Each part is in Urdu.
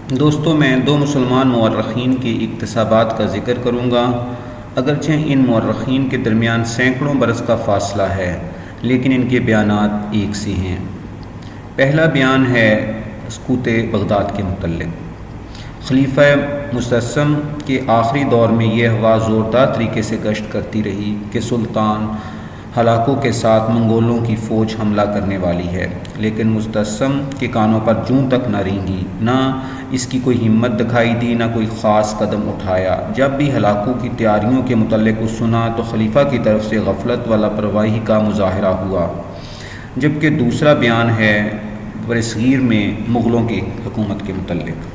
دوستوں، میں دو مسلمان مورخین کے اقتباسات کا ذکر کروں گا۔ اگرچہ ان مورخین کے درمیان سینکڑوں برس کا فاصلہ ہے، لیکن ان کے بیانات ایک سے ہیں۔ پہلا بیان ہے سقوط بغداد کے متعلق۔ خلیفہ مستعصم کے آخری دور میں یہ ہوا زوردار طریقے سے گشت کرتی رہی کہ سلطان ہلاکو کے ساتھ منگولوں کی فوج حملہ کرنے والی ہے، لیکن مستعصم کے کانوں پر جوں تک نہ رینگی، نہ اس کی کوئی ہمت دکھائی دی، نہ کوئی خاص قدم اٹھایا۔ جب بھی ہلاکو کی تیاریوں کے متعلق سنا تو خلیفہ کی طرف سے غفلت و لاپرواہی کا مظاہرہ ہوا۔ جبکہ دوسرا بیان ہے برصغیر میں مغلوں کی حکومت کے متعلق۔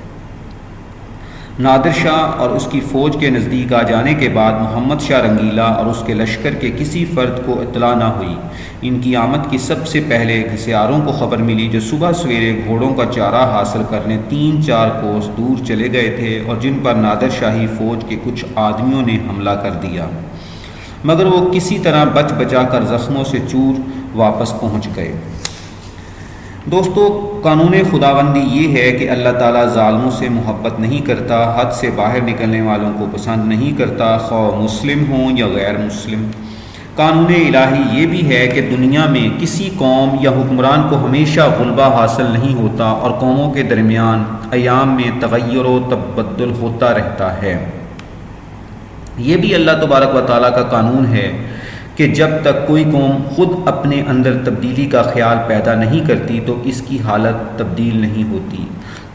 نادر شاہ اور اس کی فوج کے نزدیک آ جانے کے بعد محمد شاہ رنگیلا اور اس کے لشکر کے کسی فرد کو اطلاع نہ ہوئی۔ ان کی آمد کی سب سے پہلے گھسیاروں کو خبر ملی، جو صبح سویرے گھوڑوں کا چارہ حاصل کرنے 3-4 کوس دور چلے گئے تھے اور جن پر نادر شاہی فوج کے کچھ آدمیوں نے حملہ کر دیا، مگر وہ کسی طرح بچ بچا کر زخموں سے چور واپس پہنچ گئے۔ دوستو، قانون خداوندی یہ ہے کہ اللہ تعالیٰ ظالموں سے محبت نہیں کرتا، حد سے باہر نکلنے والوں کو پسند نہیں کرتا، خواہ مسلم ہوں یا غیر مسلم۔ قانون الہی یہ بھی ہے کہ دنیا میں کسی قوم یا حکمران کو ہمیشہ غلبہ حاصل نہیں ہوتا اور قوموں کے درمیان ایام میں تغیر و تبدل ہوتا رہتا ہے۔ یہ بھی اللہ تبارک و تعالیٰ کا قانون ہے کہ جب تک کوئی قوم خود اپنے اندر تبدیلی کا خیال پیدا نہیں کرتی تو اس کی حالت تبدیل نہیں ہوتی۔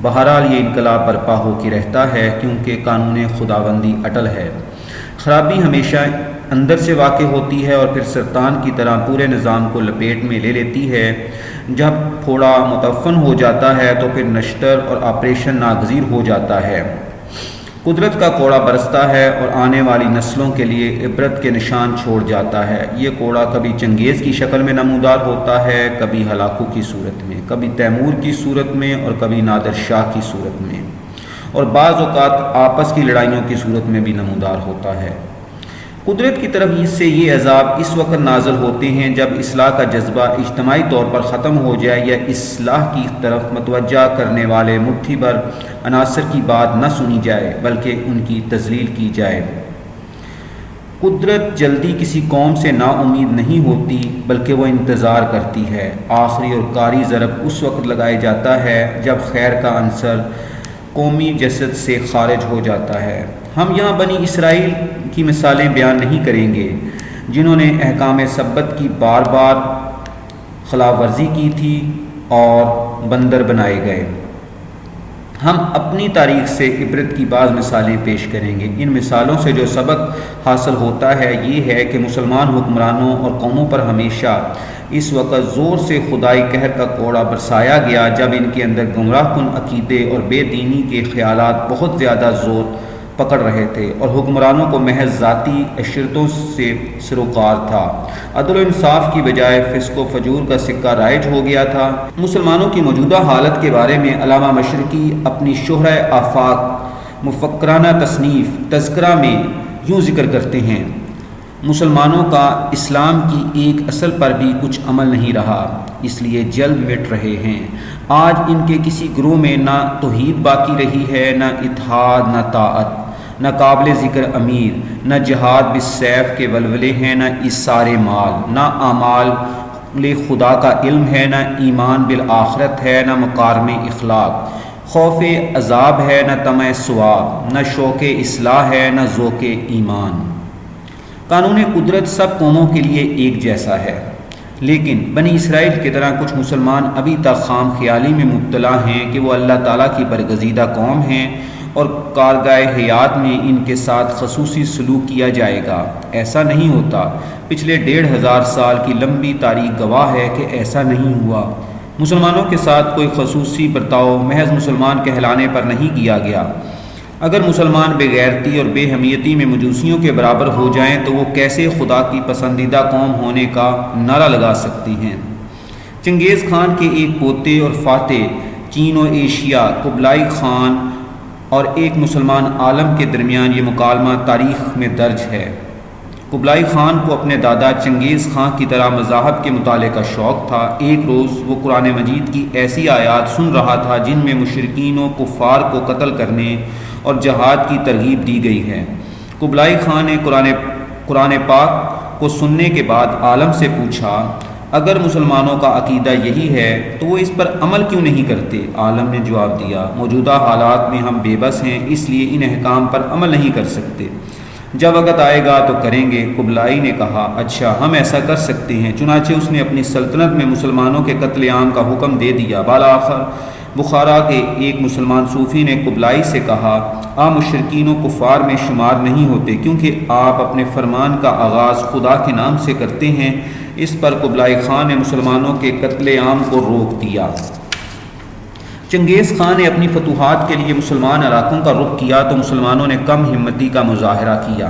بہرحال یہ انقلاب برپا ہو کے رہتا ہے کیونکہ قانون خداوندی اٹل ہے۔ خرابی ہمیشہ اندر سے واقع ہوتی ہے اور پھر سرطان کی طرح پورے نظام کو لپیٹ میں لے لیتی ہے۔ جب پھوڑا متعفن ہو جاتا ہے تو پھر نشتر اور آپریشن ناگزیر ہو جاتا ہے۔ قدرت کا کوڑا برستا ہے اور آنے والی نسلوں کے لیے عبرت کے نشان چھوڑ جاتا ہے۔ یہ کوڑا کبھی چنگیز کی شکل میں نمودار ہوتا ہے، کبھی ہلاکو کی صورت میں، کبھی تیمور کی صورت میں اور کبھی نادر شاہ کی صورت میں، اور بعض اوقات آپس کی لڑائیوں کی صورت میں بھی نمودار ہوتا ہے۔ قدرت کی طرف سے یہ عذاب اس وقت نازل ہوتے ہیں جب اصلاح کا جذبہ اجتماعی طور پر ختم ہو جائے یا اصلاح کی طرف متوجہ کرنے والے مٹھی بھر عناصر کی بات نہ سنی جائے بلکہ ان کی تذلیل کی جائے۔ قدرت جلدی کسی قوم سے نا امید نہیں ہوتی بلکہ وہ انتظار کرتی ہے۔ آخری اور کاری ضرب اس وقت لگایا جاتا ہے جب خیر کا عنصر قومی جسد سے خارج ہو جاتا ہے۔ ہم یہاں بنی اسرائیل کی مثالیں بیان نہیں کریں گے جنہوں نے احکام سبت کی بار بار خلاف ورزی کی تھی اور بندر بنائے گئے۔ ہم اپنی تاریخ سے عبرت کی بعض مثالیں پیش کریں گے۔ ان مثالوں سے جو سبق حاصل ہوتا ہے یہ ہے کہ مسلمان حکمرانوں اور قوموں پر ہمیشہ اس وقت زور سے خدائی قہر کا کوڑا برسایا گیا جب ان کے اندر گمراہ کن عقیدے اور بے دینی کے خیالات بہت زیادہ زور پکڑ رہے تھے اور حکمرانوں کو محض ذاتی عشرتوں سے سروکار تھا۔ عدل و انصاف کی بجائے فسق و فجور کا سکہ رائج ہو گیا تھا۔ مسلمانوں کی موجودہ حالت کے بارے میں علامہ مشرقی اپنی شرح آفاق مفکرانہ تصنیف تذکرہ میں یوں ذکر کرتے ہیں: مسلمانوں کا اسلام کی ایک اصل پر بھی کچھ عمل نہیں رہا، اس لیے جلد مٹ رہے ہیں۔ آج ان کے کسی گروہ میں نہ توحید باقی رہی ہے، نہ اتحاد، نہ طاعت، نہ قابل ذکر امیر، نہ جہاد بالسیف کے ولولے ہیں، نہ اثار مال، نہ اعمال خدا کا علم ہے، نہ ایمان بالآخرت ہے، نہ مکارم اخلاق، خوف عذاب ہے، نہ طمع ثواب، نہ شوق اصلاح ہے، نہ ذوق ایمان۔ قانون قدرت سب قوموں کے لیے ایک جیسا ہے، لیکن بنی اسرائیل کی طرح کچھ مسلمان ابھی تک خام خیالی میں مبتلا ہیں کہ وہ اللہ تعالیٰ کی برگزیدہ قوم ہیں اور کارگاہ حیات میں ان کے ساتھ خصوصی سلوک کیا جائے گا۔ ایسا نہیں ہوتا۔ پچھلے 1500 سال کی لمبی تاریخ گواہ ہے کہ ایسا نہیں ہوا۔ مسلمانوں کے ساتھ کوئی خصوصی برتاؤ محض مسلمان کہلانے پر نہیں کیا گیا۔ اگر مسلمان بے غیرتی اور بے حمیتی میں مجوسیوں کے برابر ہو جائیں تو وہ کیسے خدا کی پسندیدہ قوم ہونے کا نعرہ لگا سکتی ہیں؟ چنگیز خان کے ایک پوتے اور فاتح چین و ایشیا قبلائی خان اور ایک مسلمان عالم کے درمیان یہ مکالمہ تاریخ میں درج ہے۔ قبلائی خان کو اپنے دادا چنگیز خان کی طرح مذاہب کے مطالعے کا شوق تھا۔ ایک روز وہ قرآن مجید کی ایسی آیات سن رہا تھا جن میں مشرکین و کفار کو قتل کرنے اور جہاد کی ترغیب دی گئی ہے۔ قبلائی خان نے قرآن پاک کو سننے کے بعد عالم سے پوچھا، اگر مسلمانوں کا عقیدہ یہی ہے تو وہ اس پر عمل کیوں نہیں کرتے؟ عالم نے جواب دیا، موجودہ حالات میں ہم بے بس ہیں، اس لیے ان احکام پر عمل نہیں کر سکتے، جب وقت آئے گا تو کریں گے۔ قبلائی نے کہا، اچھا ہم ایسا کر سکتے ہیں۔ چنانچہ اس نے اپنی سلطنت میں مسلمانوں کے قتل عام کا حکم دے دیا۔ بالآخر بخارا کے ایک مسلمان صوفی نے قبلائی سے کہا، آپ مشرکین و کفار میں شمار نہیں ہوتے کیونکہ آپ اپنے فرمان کا آغاز خدا کے نام سے کرتے ہیں۔ اس پر قبلائی خان نے مسلمانوں کے قتل عام کو روک دیا۔ چنگیز خان نے اپنی فتوحات کے لیے مسلمان علاقوں کا رخ کیا تو مسلمانوں نے کم ہمتی کا مظاہرہ کیا۔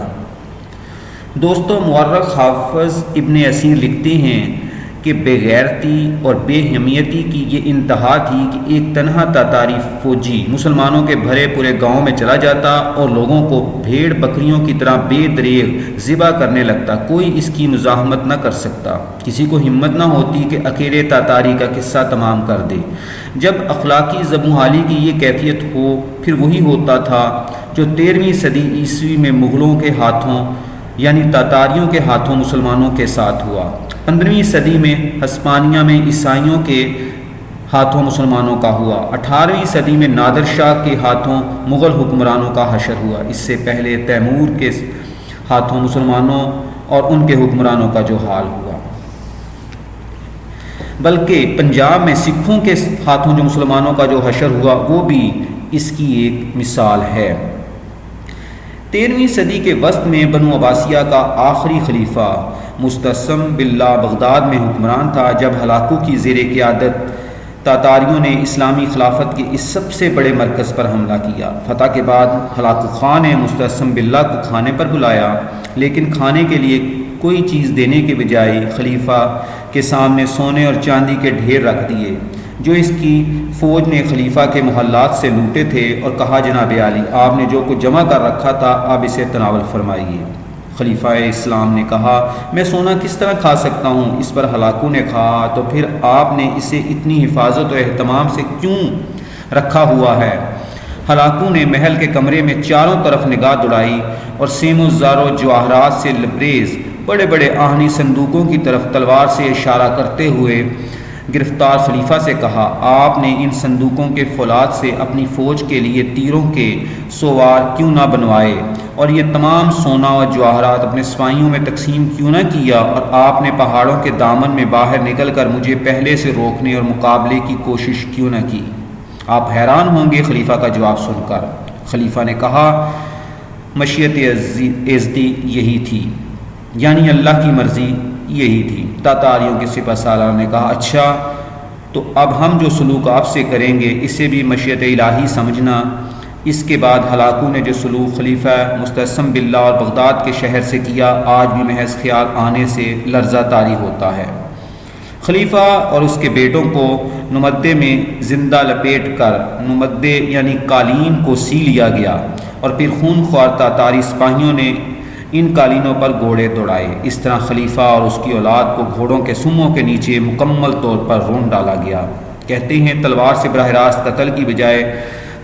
دوستو، مورخ حافظ ابن اسیر لکھتے ہیں کہ بے غیرتی اور بے حمیتی کی یہ انتہا تھی کہ ایک تنہا تاتاری فوجی مسلمانوں کے بھرے پورے گاؤں میں چلا جاتا اور لوگوں کو بھیڑ بکریوں کی طرح بے دریغ ذبح کرنے لگتا۔ کوئی اس کی مزاحمت نہ کر سکتا، کسی کو ہمت نہ ہوتی کہ اکیلے تاتاری کا قصہ تمام کر دے۔ جب اخلاقی زبوں کی یہ کیفیت ہو، پھر وہی ہوتا تھا جو 13ویں صدی عیسوی میں مغلوں کے ہاتھوں یعنی تاتاریوں کے ہاتھوں مسلمانوں کے ساتھ ہوا۔ 15ویں صدی میں ہسپانیہ میں عیسائیوں کے ہاتھوں مسلمانوں کا ہوا۔ 18ویں صدی میں نادر شاہ کے ہاتھوں مغل حکمرانوں کا حشر ہوا۔ اس سے پہلے تیمور کے ہاتھوں مسلمانوں اور ان کے حکمرانوں کا جو حال ہوا، بلکہ پنجاب میں سکھوں کے ہاتھوں جو مسلمانوں کا جو حشر ہوا وہ بھی اس کی ایک مثال ہے۔ 13ویں صدی کے وسط میں بنو عباسیہ کا آخری خلیفہ مستعصم باللہ بغداد میں حکمران تھا۔ جب ہلاکو کی زیر قیادت تاتاریوں نے اسلامی خلافت کے اس سب سے بڑے مرکز پر حملہ کیا۔ فتح کے بعد ہلاکو خان نے مستعصم باللہ کو کھانے پر بلایا، لیکن کھانے کے لیے کوئی چیز دینے کے بجائے خلیفہ کے سامنے سونے اور چاندی کے ڈھیر رکھ دیے جو اس کی فوج نے خلیفہ کے محلات سے لوٹے تھے، اور کہا، جناب عالی، آپ نے جو کچھ جمع کر رکھا تھا آپ اسے تناول فرمائیے۔ خلیفہ اسلام نے کہا، میں سونا کس طرح کھا سکتا ہوں؟ اس پر ہلاکو نے کہا، تو پھر آپ نے اسے اتنی حفاظت و اہتمام سے کیوں رکھا ہوا ہے؟ ہلاکو نے محل کے کمرے میں چاروں طرف نگاہ دوڑائی اور سیم و زر و جواہرات سے لبریز بڑے بڑے آہنی صندوقوں کی طرف تلوار سے اشارہ کرتے ہوئے گرفتار خلیفہ سے کہا، آپ نے ان صندوقوں کے فولاد سے اپنی فوج کے لیے تیروں کے سوار کیوں نہ بنوائے، اور یہ تمام سونا اور جواہرات اپنے سپاہیوں میں تقسیم کیوں نہ کیا، اور آپ نے پہاڑوں کے دامن میں باہر نکل کر مجھے پہلے سے روکنے اور مقابلے کی کوشش کیوں نہ کی؟ آپ حیران ہوں گے خلیفہ کا جواب سن کر۔ خلیفہ نے کہا، مشیت ازدی یہی تھی، یعنی اللہ کی مرضی یہی تھی۔ تاتاریوں کے سپہ سالار نے کہا، اچھا تو اب ہم جو سلوک آپ سے کریں گے اسے بھی مشیت الہی سمجھنا۔ اس کے بعد ہلاکو نے جو سلوک خلیفہ مستعصم باللہ اور بغداد کے شہر سے کیا آج بھی محض خیال آنے سے لرزہ طاری ہوتا ہے۔ خلیفہ اور اس کے بیٹوں کو نمدے میں زندہ لپیٹ کر نمدے یعنی قالین کو سی لیا گیا، اور پھر خون خوار تاتاری سپاہیوں نے ان قالینوں پر گھوڑے دوڑائے۔ اس طرح خلیفہ اور اس کی اولاد کو گھوڑوں کے سموں کے نیچے مکمل طور پر رون ڈالا گیا۔ کہتے ہیں تلوار سے براہ راست قتل کی بجائے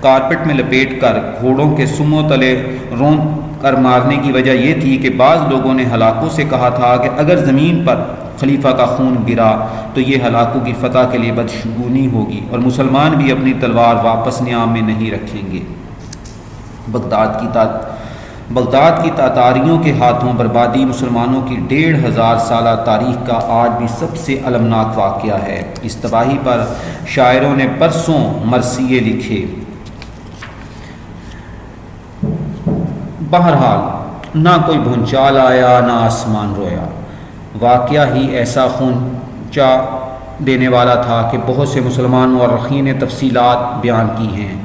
کارپٹ میں لپیٹ کر گھوڑوں کے سموں تلے رون کر مارنے کی وجہ یہ تھی کہ بعض لوگوں نے ہلاکو سے کہا تھا کہ اگر زمین پر خلیفہ کا خون گرا تو یہ ہلاکو کی فتح کے لیے بدشگونی ہوگی اور مسلمان بھی اپنی تلوار واپس نیام میں نہیں رکھیں گے۔ بغداد کی تاتاریوں کے ہاتھوں بربادی مسلمانوں کی 1500 سالہ تاریخ کا آج بھی سب سے المناک واقعہ ہے۔ اس تباہی پر شاعروں نے برسوں مرثیے لکھے۔ بہرحال نہ کوئی بھونچال آیا نہ آسمان رویا، واقعہ ہی ایسا خونچا دینے والا تھا کہ بہت سے مسلمان مورخین نے تفصیلات بیان کی ہیں۔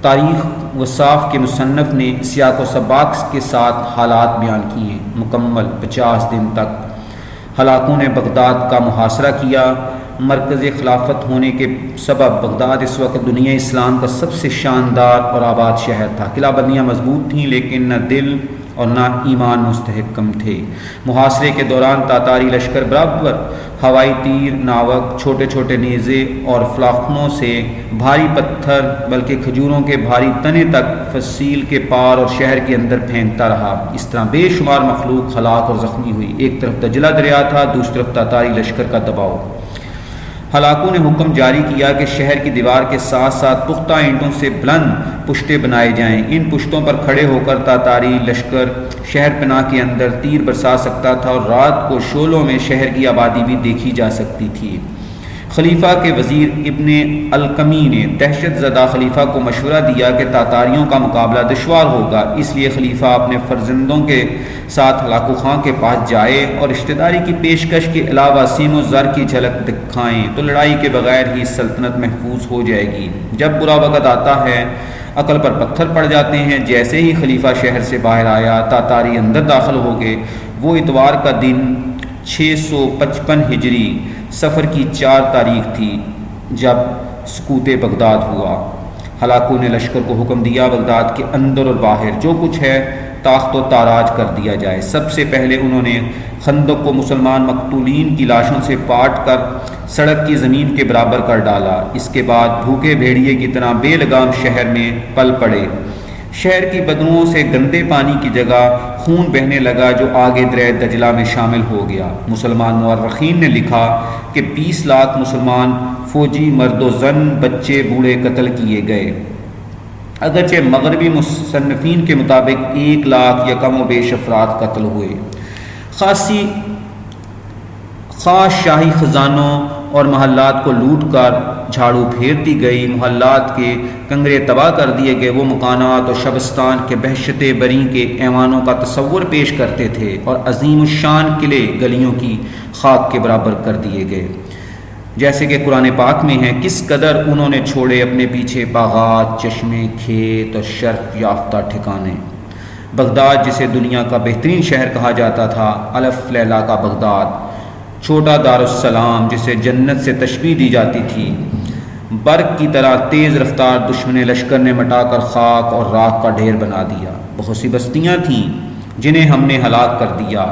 تاریخ وصاف کے مصنف نے سیاق و سباق کے ساتھ حالات بیان کیے۔ مکمل 50 دن تک ہلاکو نے بغداد کا محاصرہ کیا۔ مرکز خلافت ہونے کے سبب بغداد اس وقت دنیا اسلام کا سب سے شاندار اور آباد شہر تھا۔ قلعہ بندیاں مضبوط تھیں لیکن نہ دل اور نہ ایمان مستحکم تھے۔ محاصرے کے دوران تاتاری لشکر برابر ہوائی تیر، ناوک، چھوٹے چھوٹے نیزے اور فلاخنوں سے بھاری پتھر بلکہ کھجوروں کے بھاری تنے تک فصیل کے پار اور شہر کے اندر پھینکتا رہا۔ اس طرح بے شمار مخلوق ہلاک اور زخمی ہوئی۔ ایک طرف دجلہ دریا تھا، دوسری طرف تاتاری لشکر کا دباؤ۔ ہلاکوں نے حکم جاری کیا کہ شہر کی دیوار کے ساتھ ساتھ پختہ اینٹوں سے بلند پشتیں بنائے جائیں۔ ان پشتوں پر کھڑے ہو کر تاتاری لشکر شہر پناہ کے اندر تیر برسا سکتا تھا اور رات کو شعلوں میں شہر کی آبادی بھی دیکھی جا سکتی تھی۔ خلیفہ کے وزیر ابن القمی نے دہشت زدہ خلیفہ کو مشورہ دیا کہ تاتاریوں کا مقابلہ دشوار ہوگا، اس لیے خلیفہ اپنے فرزندوں کے ساتھ ہلاکو خاں کے پاس جائے اور رشتہ داری کی پیشکش کے علاوہ سیم و زر کی جھلک دکھائیں تو لڑائی کے بغیر ہی سلطنت محفوظ ہو جائے گی۔ جب برا وقت آتا ہے عقل پر پتھر پڑ جاتے ہیں۔ جیسے ہی خلیفہ شہر سے باہر آیا تاتاری اندر داخل ہو گئے۔ وہ اتوار کا دن 655 ہجری صفر کی 4 تاریخ تھی جب سقوط بغداد ہوا۔ ہلاکوں نے لشکر کو حکم دیا بغداد کے اندر اور باہر جو کچھ ہے تاخت و تاراج کر دیا جائے۔ سب سے پہلے انہوں نے خندق کو مسلمان مقتولین کی لاشوں سے پاٹ کر سڑک کی زمین کے برابر کر ڈالا۔ اس کے بعد بھوکے بھیڑیے کی طرح بے لگام شہر میں پل پڑے۔ شہر کی بدبوؤں سے گندے پانی کی جگہ خون بہنے لگا جو آگے دریا دجلہ میں شامل ہو گیا۔ مسلمان مورخین نے لکھا کہ 20 لاکھ مسلمان فوجی مرد و زن، بچے بوڑھے قتل کیے گئے، اگرچہ مغربی مصنفین کے مطابق 1 لاکھ یا کم و بیش افراد قتل ہوئے۔ خاص شاہی خزانوں اور محلات کو لوٹ کر جھاڑو پھیر دی گئی، محلات کے کنگرے تباہ کر دیے گئے۔ وہ مکانات اور شبستان کے بہشت بری کے ایوانوں کا تصور پیش کرتے تھے اور عظیم الشان قلعے گلیوں کی خاک کے برابر کر دیے گئے، جیسے کہ قرآن پاک میں ہے۔ کس قدر انہوں نے چھوڑے اپنے پیچھے باغات، چشمے، کھیت اور شرف یافتہ ٹھکانے۔ بغداد جسے دنیا کا بہترین شہر کہا جاتا تھا، الف لیلہ کا بغداد، چھوٹا دارالسلام جسے جنت سے تشبیہ دی جاتی تھی، برق کی طرح تیز رفتار دشمن لشکر نے مٹا کر خاک اور راکھ کا ڈھیر بنا دیا۔ بہت سی بستیاں تھیں جنہیں ہم نے ہلاک کر دیا،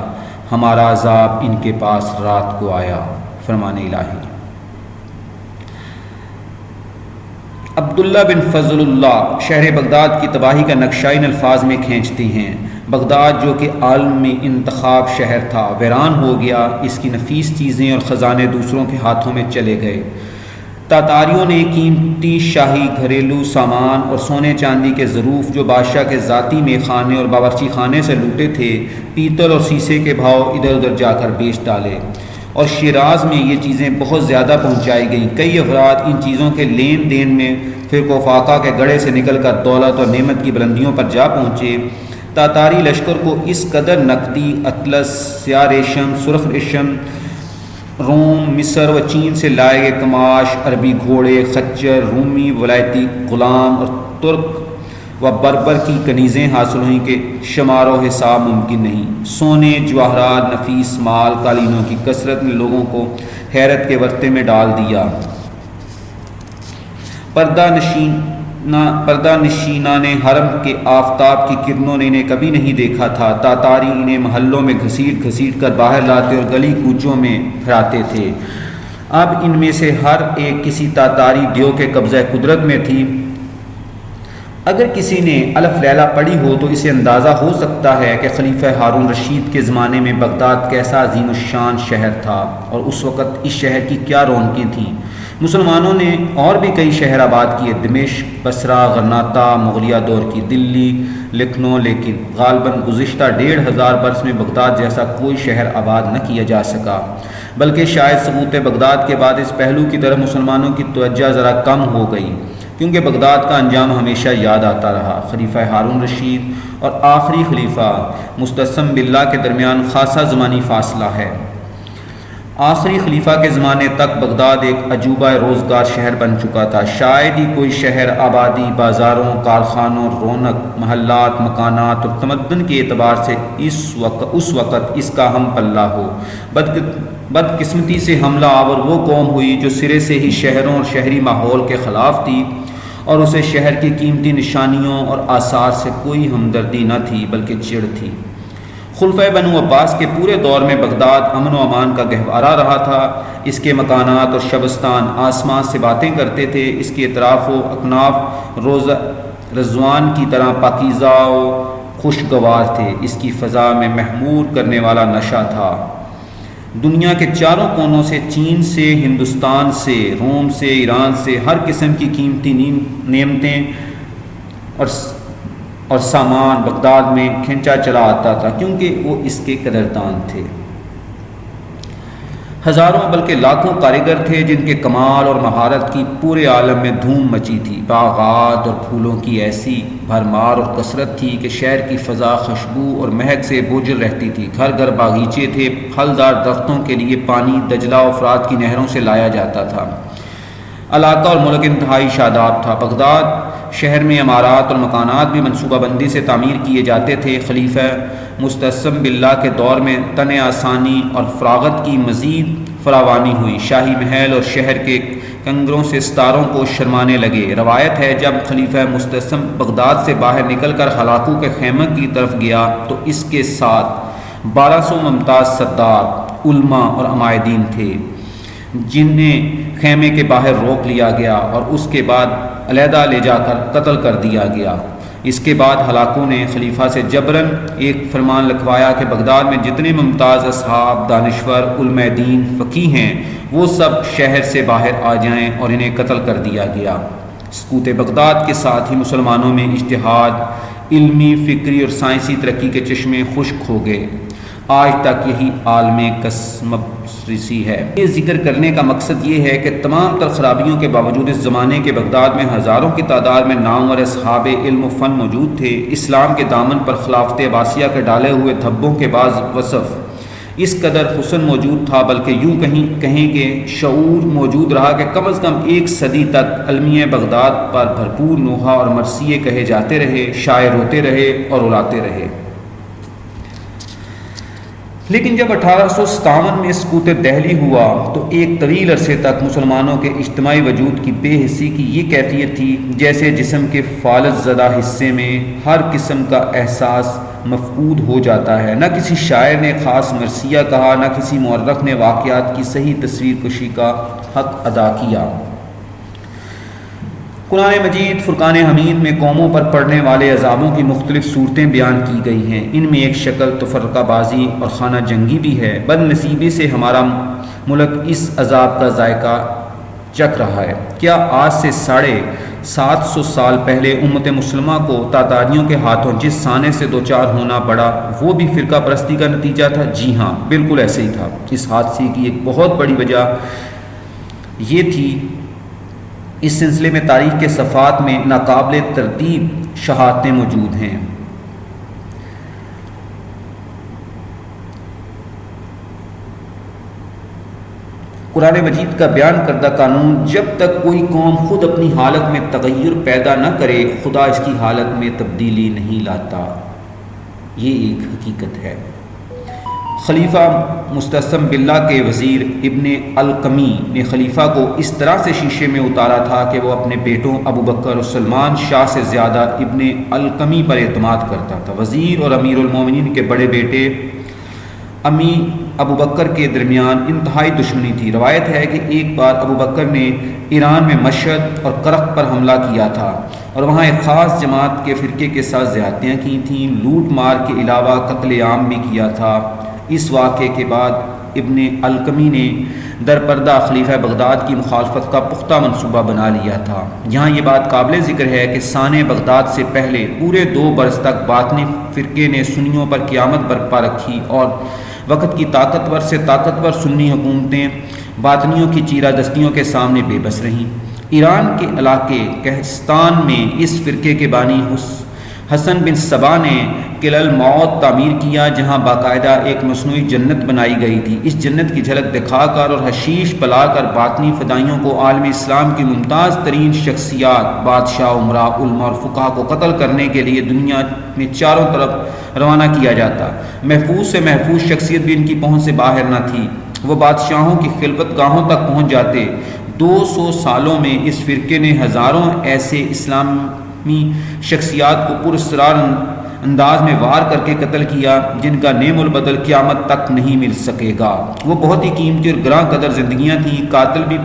ہمارا عذاب ان کے پاس رات کو آیا۔ فرمان الہی۔ عبداللہ بن فضل اللہ شہر بغداد کی تباہی کا نقشہ ان الفاظ میں کھینچتے ہیں: بغداد جو کہ عالمی انتخاب شہر تھا ویران ہو گیا، اس کی نفیس چیزیں اور خزانے دوسروں کے ہاتھوں میں چلے گئے۔ تاتاریوں نے قیمتی شاہی گھریلو سامان اور سونے چاندی کے ظروف جو بادشاہ کے ذاتی میخانے اور باورچی خانے سے لوٹے تھے، پیتل اور سیسے کے بھاؤ ادھر ادھر جا کر بیچ ڈالے، اور شیراز میں یہ چیزیں بہت زیادہ پہنچائی گئیں۔ کئی افراد ان چیزوں کے لین دین میں فرق و فاقہ کے گڑھے سے نکل کر دولت اور نعمت کی بلندیوں پر جا پہنچے۔ تاتاری لشکر کو اس قدر نقدی، اطلس، سیاہ ریشم، سرخ ریشم، روم، مصر و چین سے لائے گئے کماش، عربی گھوڑے، خچر، رومی ولایتی غلام اور ترک و بربر کی کنیزیں حاصل ہوئیں کہ شمار و حساب ممکن نہیں۔ سونے، جواہرات، نفیس مال، قالینوں کی کثرت نے لوگوں کو حیرت کے ورطے میں ڈال دیا۔ پردہ نشینان حرم کے آفتاب کی کرنوں نے انہیں کبھی نہیں دیکھا تھا۔ تاتاری انہیں محلوں میں گھسیٹ گھسیٹ کر باہر لاتے اور گلی کوچوں میں پھراتے تھے۔ اب ان میں سے ہر ایک کسی تاتاری دیو کے قبضہ قدرت میں تھی۔ اگر کسی نے الف لیلہ پڑھی ہو تو اسے اندازہ ہو سکتا ہے کہ خلیفہ ہارون رشید کے زمانے میں بغداد کیسا عظیم الشان شہر تھا اور اس وقت اس شہر کی کیا رونقیں تھیں۔ مسلمانوں نے اور بھی کئی شہر آباد کیے، دمشق، بصرہ، غرناطہ، مغلیہ دور کی دلی، لکھنؤ، لیکن غالباً گزشتہ 1500 برس میں بغداد جیسا کوئی شہر آباد نہ کیا جا سکا، بلکہ شاید سقوط بغداد کے بعد اس پہلو کی طرف مسلمانوں کی توجہ ذرا کم ہو گئی، کیونکہ بغداد کا انجام ہمیشہ یاد آتا رہا۔ خلیفہ ہارون رشید اور آخری خلیفہ مستعصم باللہ کے درمیان خاصا زمانی فاصلہ ہے۔ آخری خلیفہ کے زمانے تک بغداد ایک عجوبہ روزگار شہر بن چکا تھا۔ شاید ہی کوئی شہر آبادی، بازاروں، کارخانوں، رونق، محلات، مکانات اور تمدن کے اعتبار سے اس وقت اس کا ہم پلہ ہو۔ بدقسمتی سے حملہ آور وہ قوم ہوئی جو سرے سے ہی شہروں اور شہری ماحول کے خلاف تھی اور اسے شہر کی قیمتی نشانیوں اور آثار سے کوئی ہمدردی نہ تھی بلکہ چڑ تھی۔ خلفۂ بنو عباس کے پورے دور میں بغداد امن و امان کا گہوارہ رہا تھا۔ اس کے مکانات اور شبستان آسمان سے باتیں کرتے تھے۔ اس کے اطراف و اکناف روزہ رضوان کی طرح پاکیزہ و خوشگوار تھے۔ اس کی فضا میں محمور کرنے والا نشہ تھا۔ دنیا کے چاروں کونوں سے، چین سے، ہندوستان سے، روم سے، ایران سے ہر قسم کی قیمتی نعمتیں اور سامان بغداد میں کھینچا چلا آتا تھا، کیونکہ وہ اس کے قدردان تھے۔ ہزاروں بلکہ لاکھوں کاریگر تھے جن کے کمال اور مہارت کی پورے عالم میں دھوم مچی تھی۔ باغات اور پھولوں کی ایسی بھرمار اور کثرت تھی کہ شہر کی فضا خوشبو اور مہک سے بوجھل رہتی تھی۔ گھر گھر باغیچے تھے، پھلدار درختوں کے لیے پانی دجلہ و فرات کی نہروں سے لایا جاتا تھا۔ علاقہ اور ملک انتہائی شاداب تھا۔ بغداد شہر میں عمارات اور مکانات بھی منصوبہ بندی سے تعمیر کیے جاتے تھے۔ خلیفہ مستعصم باللہ کے دور میں تن آسانی اور فراغت کی مزید فراوانی ہوئی۔ شاہی محل اور شہر کے کنگروں سے ستاروں کو شرمانے لگے۔ روایت ہے جب خلیفہ مستعصم بغداد سے باہر نکل کر ہلاکو کے خیمہ کی طرف گیا تو اس کے ساتھ 1200 ممتاز سردار، علماء اور عمائدین تھے، جنہیں خیمے کے باہر روک لیا گیا اور اس کے بعد علیحدہ لے جا کر قتل کر دیا گیا۔ اس کے بعد ہلاکو نے خلیفہ سے جبراً ایک فرمان لکھوایا کہ بغداد میں جتنے ممتاز اصحاب، دانشور، علماء دین، فقیہ ہیں وہ سب شہر سے باہر آ جائیں، اور انہیں قتل کر دیا گیا۔ سقوط بغداد کے ساتھ ہی مسلمانوں میں اجتہاد، علمی، فکری اور سائنسی ترقی کے چشمے خشک ہو گئے۔ آج تک یہی عالم کسمبرسی ہے۔ یہ ذکر کرنے کا مقصد یہ ہے کہ تمام تر خرابیوں کے باوجود اس زمانے کے بغداد میں ہزاروں کی تعداد میں نامور اصحاب علم و فن موجود تھے۔ اسلام کے دامن پر خلافت عباسیہ کے ڈالے ہوئے دھبوں کے بعض وصف اس قدر حسن موجود تھا، بلکہ یوں کہیں کہ شعور موجود رہا کہ کم از کم ایک صدی تک المیہ بغداد پر بھرپور نوحہ اور مرثیے کہے جاتے رہے، شاعر ہوتے رہے اور اڑاتے رہے۔ لیکن جب 1857 میں سقوط دہلی ہوا تو ایک طویل عرصے تک مسلمانوں کے اجتماعی وجود کی بے حسی کی یہ کیفیت تھی جیسے جسم کے فالج زدہ حصے میں ہر قسم کا احساس مفقود ہو جاتا ہے۔ نہ کسی شاعر نے خاص مرثیہ کہا، نہ کسی مورخ نے واقعات کی صحیح تصویر کشی کا حق ادا کیا۔ قرآن مجید فرقان حمید میں قوموں پر پڑنے والے عذابوں کی مختلف صورتیں بیان کی گئی ہیں۔ ان میں ایک شکل تفرقہ بازی اور خانہ جنگی بھی ہے۔ بد نصیبی سے ہمارا ملک اس عذاب کا ذائقہ چکھ رہا ہے۔ کیا آج سے 750 سال پہلے امت مسلمہ کو تاتاریوں کے ہاتھوں جس سانے سے دوچار ہونا پڑا وہ بھی فرقہ پرستی کا نتیجہ تھا؟ جی ہاں، بالکل ایسے ہی تھا۔ اس حادثے کی ایک بہت بڑی وجہ یہ تھی، اس سلسلے میں تاریخ کے صفحات میں ناقابل تردید شہادتیں موجود ہیں۔ قرآن مجید کا بیان کردہ قانون جب تک کوئی قوم خود اپنی حالت میں تغیر پیدا نہ کرے، خدا اس کی حالت میں تبدیلی نہیں لاتا۔ یہ ایک حقیقت ہے۔ خلیفہ مستعصم باللہ کے وزیر ابن القمی نے خلیفہ کو اس طرح سے شیشے میں اتارا تھا کہ وہ اپنے بیٹوں ابو بکر اور سلمان شاہ سے زیادہ ابن القمی پر اعتماد کرتا تھا۔ وزیر اور امیر المومنین کے بڑے بیٹے امی ابو بکر کے درمیان انتہائی دشمنی تھی۔ روایت ہے کہ ایک بار ابو بکر نے ایران میں مشہد اور کرخ پر حملہ کیا تھا اور وہاں ایک خاص جماعت کے فرقے کے ساتھ زیادتیاں کی تھیں، لوٹ مار کے علاوہ قتل عام بھی کیا تھا۔ اس واقعے کے بعد ابن القمی نے درپردہ خلیفہ بغداد کی مخالفت کا پختہ منصوبہ بنا لیا تھا۔ یہاں یہ بات قابل ذکر ہے کہ سانِ بغداد سے پہلے پورے 2 برس تک باطنی فرقے نے سنیوں پر قیامت برپا رکھی اور وقت کی طاقتور سے طاقتور سنی حکومتیں باطنیوں کی چیرہ دستیوں کے سامنے بے بس رہیں۔ ایران کے علاقے کہستان میں اس فرقے کے بانی حسن بن صبا نے قلعہ الموت تعمیر کیا، جہاں باقاعدہ ایک مصنوعی جنت بنائی گئی تھی۔ اس جنت کی جھلک دکھا کر اور حشیش پلا کر باطنی فدائیوں کو عالم اسلام کی ممتاز ترین شخصیات، بادشاہ، عمراء، علماء اور فقہا کو قتل کرنے کے لیے دنیا میں چاروں طرف روانہ کیا جاتا۔ محفوظ سے محفوظ شخصیت بھی ان کی پہنچ سے باہر نہ تھی۔ وہ بادشاہوں کی خلوت گاہوں تک پہنچ جاتے، 200 سالوں میں اس فرقے نے ہزاروں ایسے اسلامی شخصیات کو پراسرار انداز میں وار کر کے قتل کیا جن کا نعم البدل قیامت تک نہیں مل سکے گا۔ وہ بہت ہی قیمتی اور گراں قدر زندگیاں تھیں۔ قاتل بھی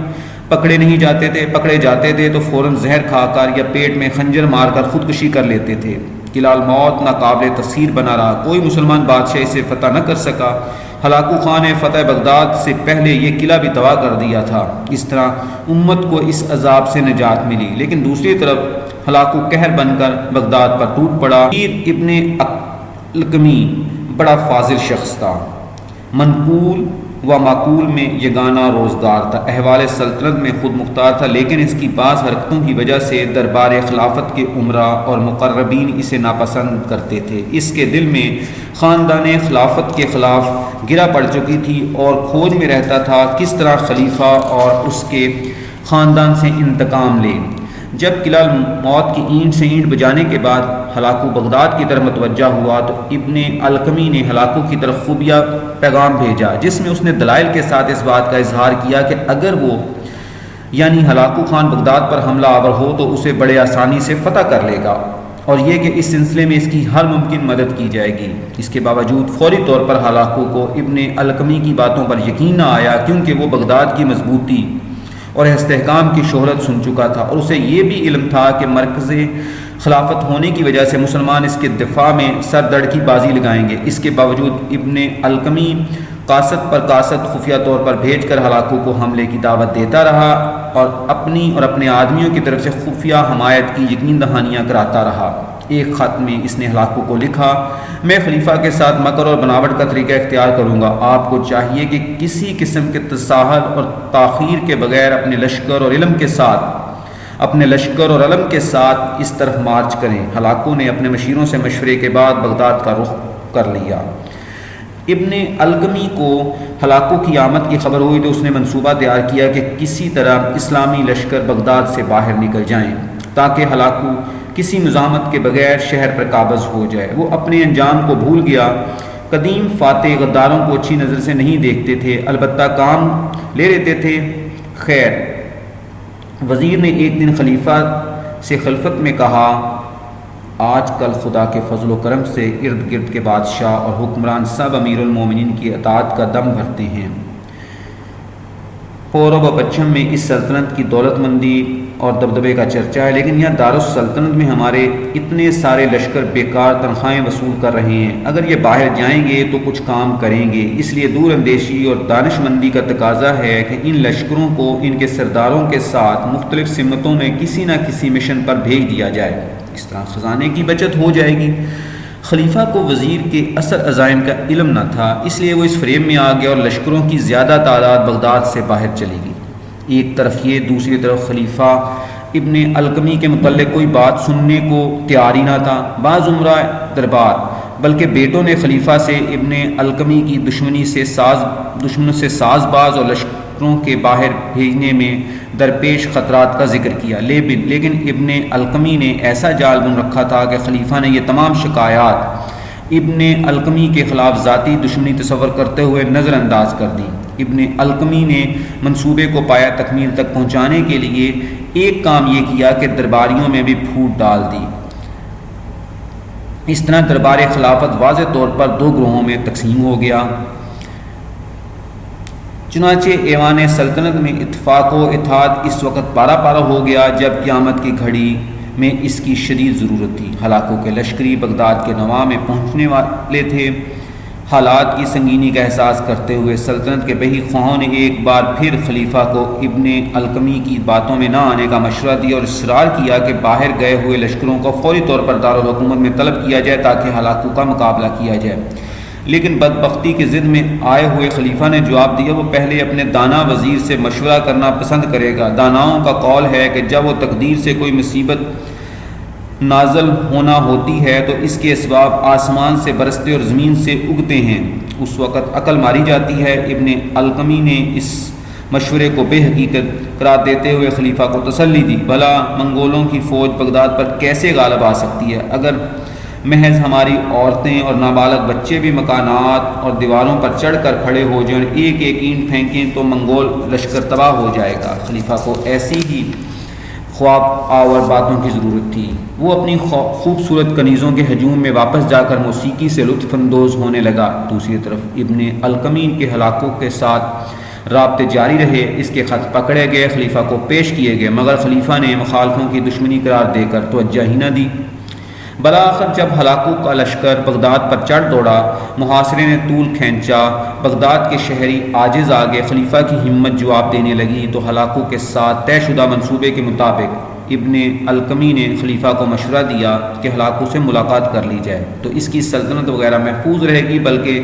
پکڑے نہیں جاتے تھے، پکڑے جاتے تھے تو فوراً زہر کھا کر یا پیٹ میں خنجر مار کر خودکشی کر لیتے تھے۔ قلعہ الموت ناقابل تسخیر بنا رہا، کوئی مسلمان بادشاہ اسے فتح نہ کر سکا۔ ہلاکو خان نے فتح بغداد سے پہلے یہ قلعہ بھی تباہ کر دیا تھا۔ اس طرح امت کو اس عذاب سے نجات ملی، لیکن دوسری طرف ہلاکو قہر بن کر بغداد پر ٹوٹ پڑا۔ ابن القمی بڑا فاضل شخص تھا، منقول و معقول میں یگانہ روزگار تھا، احوال سلطنت میں خود مختار تھا، لیکن اس کی بعض حرکتوں کی وجہ سے دربار خلافت کے امراء اور مقربین اسے ناپسند کرتے تھے۔ اس کے دل میں خاندان خلافت کے خلاف گرا پڑ چکی تھی اور کھوج میں رہتا تھا کس طرح خلیفہ اور اس کے خاندان سے انتقام لے۔ جب قلعہ موت کی اینٹ سے اینٹ بجانے کے بعد ہلاکو بغداد کی طرف متوجہ ہوا تو ابن القمی نے ہلاکو کی طرف خفیہ پیغام بھیجا، جس میں اس نے دلائل کے ساتھ اس بات کا اظہار کیا کہ اگر وہ یعنی ہلاکو خان بغداد پر حملہ آور ہو تو اسے بڑے آسانی سے فتح کر لے گا، اور یہ کہ اس سلسلے میں اس کی ہر ممکن مدد کی جائے گی۔ اس کے باوجود فوری طور پر ہلاکو کو ابن القمی کی باتوں پر یقین نہ آیا، کیونکہ وہ بغداد کی مضبوطی اور استحکام کی شہرت سن چکا تھا، اور اسے یہ بھی علم تھا کہ مرکز خلافت ہونے کی وجہ سے مسلمان اس کے دفاع میں سر دڑ کی بازی لگائیں گے۔ اس کے باوجود ابن القمی قاصد پر قاصد خفیہ طور پر بھیج کر ہلاکو کو حملے کی دعوت دیتا رہا اور اپنی اور اپنے آدمیوں کی طرف سے خفیہ حمایت کی یقین دہانیاں کراتا رہا۔ ایک خط میں اس نے ہلاکو کو لکھا، میں خلیفہ کے ساتھ مکر اور بناوٹ کا طریقہ اختیار کروں گا۔ آپ کو چاہیے کہ کسی قسم کے تساہل اور تاخیر کے بغیر اپنے لشکر اور علم کے ساتھ اس طرف مارچ کریں۔ ہلاکو نے اپنے مشیروں سے مشورے کے بعد بغداد کا رخ کر لیا۔ ابن القمی کو ہلاکو کی آمد کی خبر ہوئی تو اس نے منصوبہ تیار کیا کہ کسی طرح اسلامی لشکر بغداد سے باہر نکل جائیں تاکہ ہلاکو کسی مزاحمت کے بغیر شہر پر قابض ہو جائے۔ وہ اپنے انجام کو بھول گیا۔ قدیم فاتح غداروں کو اچھی نظر سے نہیں دیکھتے تھے، البتہ کام لے لیتے تھے۔ خیر، وزیر نے ایک دن خلیفہ سے خلفت میں کہا، آج کل خدا کے فضل و کرم سے ارد گرد کے بادشاہ اور حکمران سب امیر المومنین کی اطاعت کا دم بھرتے ہیں۔ پورب و پچھم میں اس سلطنت کی دولت مندی اور دبدبے کا چرچا ہے، لیکن یہاں دارالسلطنت میں ہمارے اتنے سارے لشکر بیکار تنخواہیں وصول کر رہے ہیں، اگر یہ باہر جائیں گے تو کچھ کام کریں گے۔ اس لیے دور اندیشی اور دانش مندی کا تقاضا ہے کہ ان لشکروں کو ان کے سرداروں کے ساتھ مختلف سمتوں میں کسی نہ کسی مشن پر بھیج دیا جائے، اس طرح خزانے کی بچت ہو جائے گی۔ خلیفہ کو وزیر کے اصل عزائم کا علم نہ تھا، اس لیے وہ اس فریم میں آ گیا اور لشکروں کی زیادہ تعداد بغداد سے باہر چلی گئی۔ ایک طرف یہ، دوسری طرف خلیفہ ابن القمی کے متعلق کوئی بات سننے کو تیار ہی نہ تھا۔ بعض عمراء دربار بلکہ بیٹوں نے خلیفہ سے ابن القمی کی دشمنوں سے ساز باز اور لشکروں کے باہر بھیجنے میں درپیش خطرات کا ذکر کیا، لیکن ابن القمی نے ایسا جال بن رکھا تھا کہ خلیفہ نے یہ تمام شکایات ابن القمی کے خلاف ذاتی دشمنی تصور کرتے ہوئے نظر انداز کر دی۔ ابن القمی نے منصوبے کو پایا تکمیل تک پہنچانے کے لیے ایک کام یہ کیا کہ درباریوں میں بھی پھوٹ ڈال دی۔ اس طرح دربار خلافت واضح طور پر دو گروہوں میں تقسیم ہو گیا۔ چنانچہ ایوان سلطنت میں اتفاق و اتحاد اس وقت پارا پارا ہو گیا جب قیامت کی گھڑی میں اس کی شدید ضرورت تھی۔ ہلاکو کے لشکری بغداد کے نواح میں پہنچنے والے تھے۔ حالات کی سنگینی کا احساس کرتے ہوئے سلطنت کے بہی خواہوں نے ایک بار پھر خلیفہ کو ابن القمی کی باتوں میں نہ آنے کا مشورہ دیا اور اصرار کیا کہ باہر گئے ہوئے لشکروں کو فوری طور پر دارالحکومت میں طلب کیا جائے تاکہ ہلاکو کا مقابلہ کیا جائے۔ لیکن بدبختی کی ضد میں آئے ہوئے خلیفہ نے جواب دیا، وہ پہلے اپنے دانا وزیر سے مشورہ کرنا پسند کرے گا۔ داناؤں کا قول ہے کہ جب وہ تقدیر سے کوئی مصیبت نازل ہونا ہوتی ہے تو اس کے اسباب آسمان سے برستے اور زمین سے اگتے ہیں، اس وقت عقل ماری جاتی ہے۔ ابن القمی نے اس مشورے کو بے حقیقت قرار دیتے ہوئے خلیفہ کو تسلی دی، بھلا منگولوں کی فوج بغداد پر کیسے غالب آ سکتی ہے؟ اگر محض ہماری عورتیں اور نابالغ بچے بھی مکانات اور دیواروں پر چڑھ کر کھڑے ہو جائیں اور ایک ایک اینٹ پھینکیں تو منگول لشکر تباہ ہو جائے گا۔ خلیفہ کو ایسی ہی خواب آور باتوں کی ضرورت تھی۔ وہ اپنی خوبصورت کنیزوں کے ہجوم میں واپس جا کر موسیقی سے لطف اندوز ہونے لگا۔ دوسری طرف ابن القمین کے ہلاکوں کے ساتھ رابطے جاری رہے۔ اس کے خط پکڑے گئے، خلیفہ کو پیش کیے گئے، مگر خلیفہ نے مخالفوں کی دشمنی قرار دے کر توجہ ہی نہ دی۔ بالآخر جب ہلاکو کا لشکر بغداد پر چڑھ دوڑا، محاصرے نے طول کھینچا، بغداد کے شہری عاجز آ گئے، خلیفہ کی ہمت جواب دینے لگی، تو ہلاکو کے ساتھ طے شدہ منصوبے کے مطابق ابن القمی نے خلیفہ کو مشورہ دیا کہ ہلاکو سے ملاقات کر لی جائے تو اس کی سلطنت وغیرہ محفوظ رہے گی، بلکہ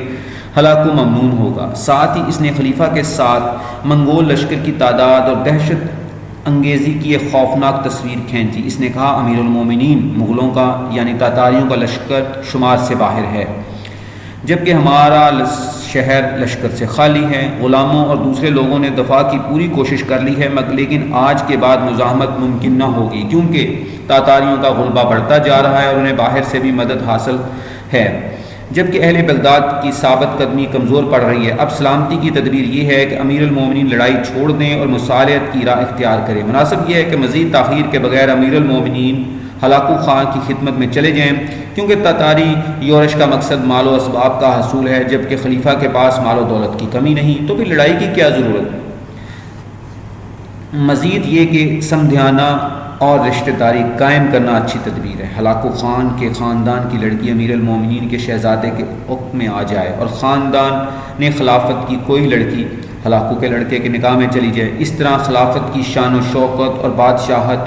ہلاکو ممنون ہوگا۔ ساتھ ہی اس نے خلیفہ کے ساتھ منگول لشکر کی تعداد اور دہشت انگیزی کی ایک خوفناک تصویر کھینچی۔ اس نے کہا، امیر المومنین، مغلوں کا یعنی تاتاریوں کا لشکر شمار سے باہر ہے، جبکہ ہمارا شہر لشکر سے خالی ہے۔ غلاموں اور دوسرے لوگوں نے دفاع کی پوری کوشش کر لی ہے، لیکن آج کے بعد مزاحمت ممکن نہ ہوگی، کیونکہ تاتاریوں کا غلبہ بڑھتا جا رہا ہے اور انہیں باہر سے بھی مدد حاصل ہے، جبکہ اہل بغداد کی ثابت قدمی کمزور پڑ رہی ہے۔ اب سلامتی کی تدبیر یہ ہے کہ امیر المومنین لڑائی چھوڑ دیں اور مصالحت کی راہ اختیار کریں۔ مناسب یہ ہے کہ مزید تاخیر کے بغیر امیر المومنین ہلاکو خان کی خدمت میں چلے جائیں، کیونکہ تاتاری یورش کا مقصد مال و اسباب کا حصول ہے، جبکہ خلیفہ کے پاس مال و دولت کی کمی نہیں، تو پھر لڑائی کی کیا ضرورت؟ مزید یہ کہ سمدھیانہ اور رشتہ داری قائم کرنا اچھی تدبیر ہے۔ ہلاکو خان کے خاندان کی لڑکی امیر المومنین کے شہزادے کے حکم میں آ جائے اور خاندان نے خلافت کی کوئی لڑکی ہلاکو کے لڑکے کے نکاح میں چلی جائے۔ اس طرح خلافت کی شان و شوکت اور بادشاہت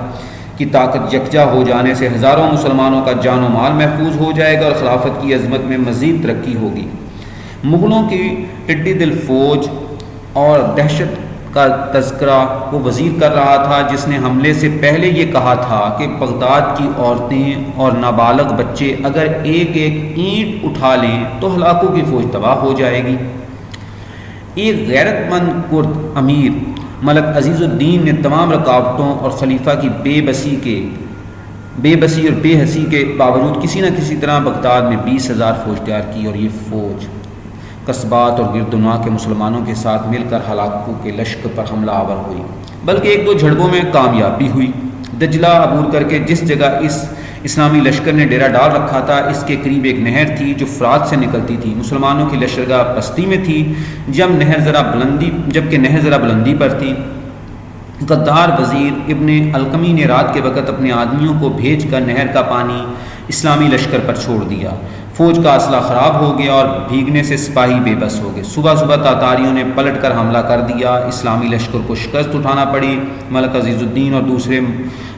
کی طاقت یکجا ہو جانے سے ہزاروں مسلمانوں کا جان و مال محفوظ ہو جائے گا اور خلافت کی عظمت میں مزید ترقی ہوگی۔ مغلوں کی ٹڈی دل فوج اور دہشت کا تذکرہ وہ وزیر کر رہا تھا، جس نے حملے سے پہلے یہ کہا تھا کہ بغداد کی عورتیں اور نابالغ بچے اگر ایک ایک اینٹ اٹھا لیں تو ہلاکو کی فوج تباہ ہو جائے گی۔ ایک غیرت مند کرد امیر ملک عزیز الدین نے تمام رکاوٹوں اور خلیفہ کی بے بسی اور بے حسی کے باوجود کسی نہ کسی طرح بغداد میں 20,000 فوج تیار کی، اور یہ فوج قصبات اور گردنواں کے مسلمانوں کے ساتھ مل کر ہلاکو کے لشکر پر حملہ آور ہوئی، بلکہ ایک دو جھڑپوں میں کامیاب بھی ہوئی۔ دجلہ عبور کر کے جس جگہ اس اسلامی لشکر نے ڈیرا ڈال رکھا تھا، اس کے قریب ایک نہر تھی جو فرات سے نکلتی تھی۔ مسلمانوں کی لشکرگاہ بستی میں تھی، جبکہ نہر ذرا بلندی پر تھی۔ غدار وزیر ابن القمی نے رات کے وقت اپنے آدمیوں کو بھیج کر نہر کا پانی اسلامی لشکر پر چھوڑ دیا۔ فوج کا اسلحہ خراب ہو گیا اور بھیگنے سے سپاہی بے بس ہو گئے۔ صبح تاتاریوں نے پلٹ کر حملہ کر دیا، اسلامی لشکر کو شکست اٹھانا پڑی۔ ملک عزیز الدین اور دوسرے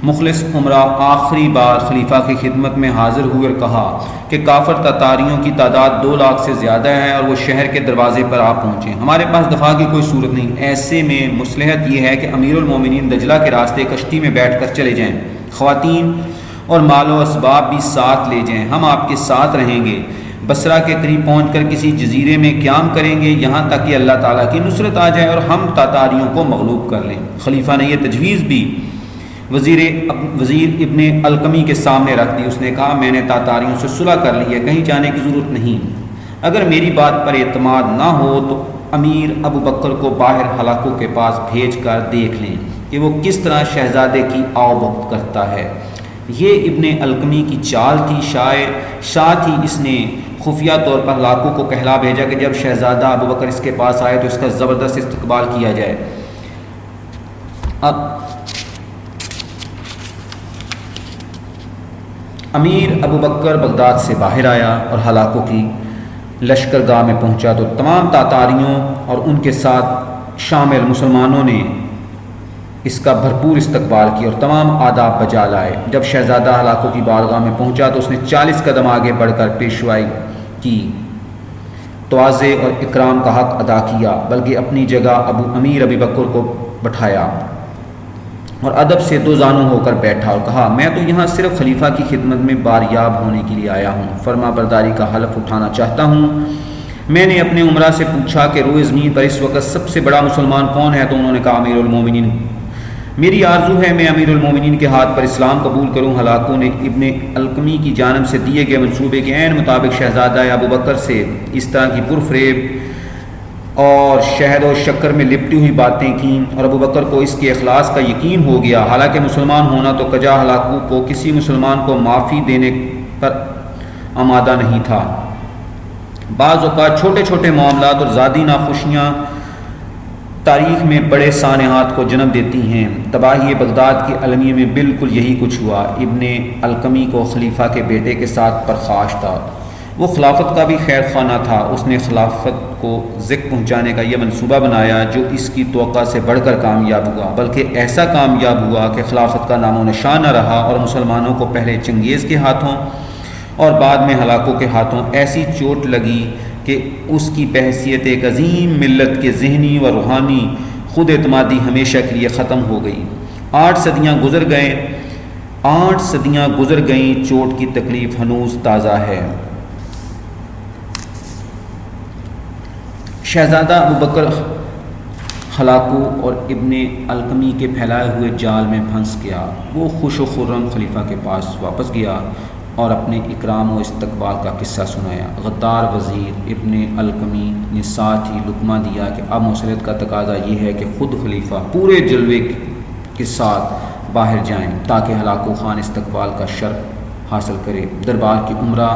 مخلص عمرہ آخری بار خلیفہ کی خدمت میں حاضر ہوئے اور کہا کہ کافر تاتاریوں کی تعداد 2 لاکھ سے زیادہ ہے اور وہ شہر کے دروازے پر آ پہنچے، ہمارے پاس دفاع کی کوئی صورت نہیں۔ ایسے میں مصلحت یہ ہے کہ امیر المومنین دجلہ کے راستے کشتی میں بیٹھ کر چلے جائیں، خواتین اور مال و اسباب بھی ساتھ لے جائیں، ہم آپ کے ساتھ رہیں گے۔ بصرہ کے قریب پہنچ کر کسی جزیرے میں قیام کریں گے، یہاں تک کہ اللہ تعالیٰ کی نصرت آ جائے اور ہم تاتاریوں کو مغلوب کر لیں۔ خلیفہ نے یہ تجویز بھی وزیر ابن القمی کے سامنے رکھ دی۔ اس نے کہا، میں نے تاتاریوں سے صلح کر لی ہے، کہیں جانے کی ضرورت نہیں۔ اگر میری بات پر اعتماد نہ ہو تو امیر ابو بکر کو باہر ہلاکو کے پاس بھیج کر دیکھ لیں کہ وہ کس طرح شہزادے کی آؤ بھگت کرتا ہے۔ یہ ابن القمی کی چال تھی۔ ساتھ ہی اس نے خفیہ طور پر ہلاکو کو کہلا بھیجا کہ جب شہزادہ ابو بکر اس کے پاس آئے تو اس کا زبردست استقبال کیا جائے۔ اب امیر ابو بکر بغداد سے باہر آیا اور ہلاکو کی لشکر گاہ میں پہنچا تو تمام تاتاریوں اور ان کے ساتھ شامل مسلمانوں نے اس کا بھرپور استقبال کیا اور تمام آداب بجا لائے۔ جب شہزادہ ہلاکو کی بارگاہ میں پہنچا تو اس نے 40 قدم آگے بڑھ کر پیشوائی کی، تواضع اور اکرام کا حق ادا کیا، بلکہ اپنی جگہ امیر ابی بکر کو بٹھایا اور ادب سے 2 زانو ہو کر بیٹھا اور کہا، میں تو یہاں صرف خلیفہ کی خدمت میں باریاب ہونے کے لیے آیا ہوں، فرما برداری کا حلف اٹھانا چاہتا ہوں۔ میں نے اپنے عمرہ سے پوچھا کہ روئے زمین پر اس وقت سب سے بڑا مسلمان کون ہے، تو انہوں نے کہا، امیر المومنین میری آرزو ہے میں امیر المومنین کے ہاتھ پر اسلام قبول کروں۔ ہلاکوں نے ابن القمی کی جانب سے دیے گئے منصوبے کے عین مطابق شہزادہ ابو بکر سے اس طرح کی پرفریب اور شہد و شکر میں لپٹی ہوئی باتیں کیں، اور ابو بکر کو اس کے اخلاص کا یقین ہو گیا۔ حالانکہ مسلمان ہونا تو کجا ہلاکوں کو کسی مسلمان کو معافی دینے پر آمادہ نہیں تھا۔ بعض اوقات چھوٹے چھوٹے معاملات اور ذاتی ناخوشیاں تاریخ میں بڑے سانحات کو جنم دیتی ہیں۔ تباہی بغداد کے المیہ میں بالکل یہی کچھ ہوا۔ ابن القمی کو خلیفہ کے بیٹے کے ساتھ پرخاش تھا۔ وہ خلافت کا بھی خیر خواہ تھا۔ اس نے خلافت کو ذکر پہنچانے کا یہ منصوبہ بنایا جو اس کی توقع سے بڑھ کر کامیاب ہوا، بلکہ ایسا کامیاب ہوا کہ خلافت کا نام و نشان نہ رہا، اور مسلمانوں کو پہلے چنگیز کے ہاتھوں اور بعد میں ہلاکوں کے ہاتھوں ایسی چوٹ لگی کہ اس کی بحیثیت ایک عظیم ملت کے ذہنی و روحانی خود اعتمادی ہمیشہ کے لیے ختم ہو گئی۔ 8 صدیاں گزر گئیں، چوٹ کی تکلیف ہنوز تازہ ہے۔ شہزادہ ابو بکر ہلاکو اور ابن القمی کے پھیلائے ہوئے جال میں پھنس گیا۔ وہ خوش و خرم خلیفہ کے پاس واپس گیا اور اپنے اکرام و استقبال کا قصہ سنایا۔ غدار وزیر ابن القمی نے ساتھ ہی لقمہ دیا کہ اب مسلط کا تقاضا یہ ہے کہ خود خلیفہ پورے جلوے کے ساتھ باہر جائیں تاکہ ہلاکو خان استقبال کا شرف حاصل کرے۔ دربار کی عمرہ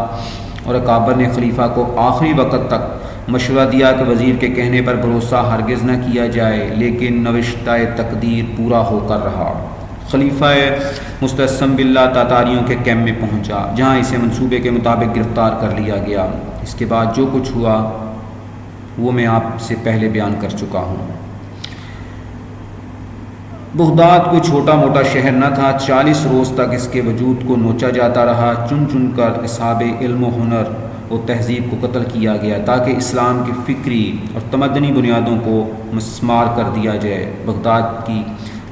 اور اکابر نے خلیفہ کو آخری وقت تک مشورہ دیا کہ وزیر کے کہنے پر بھروسہ ہرگز نہ کیا جائے، لیکن نوشتہ تقدیر پورا ہو کر رہا۔ خلیفہ مستعصم باللہ تاتاریوں کے کیمپ میں پہنچا، جہاں اسے منصوبے کے مطابق گرفتار کر لیا گیا۔ اس کے بعد جو کچھ ہوا وہ میں آپ سے پہلے بیان کر چکا ہوں۔ بغداد کوئی چھوٹا موٹا شہر نہ تھا۔ 40 روز تک اس کے وجود کو نوچا جاتا رہا۔ چن چن کر اصحاب علم و ہنر و تہذیب کو قتل کیا گیا تاکہ اسلام کی فکری اور تمدنی بنیادوں کو مسمار کر دیا جائے۔ بغداد کی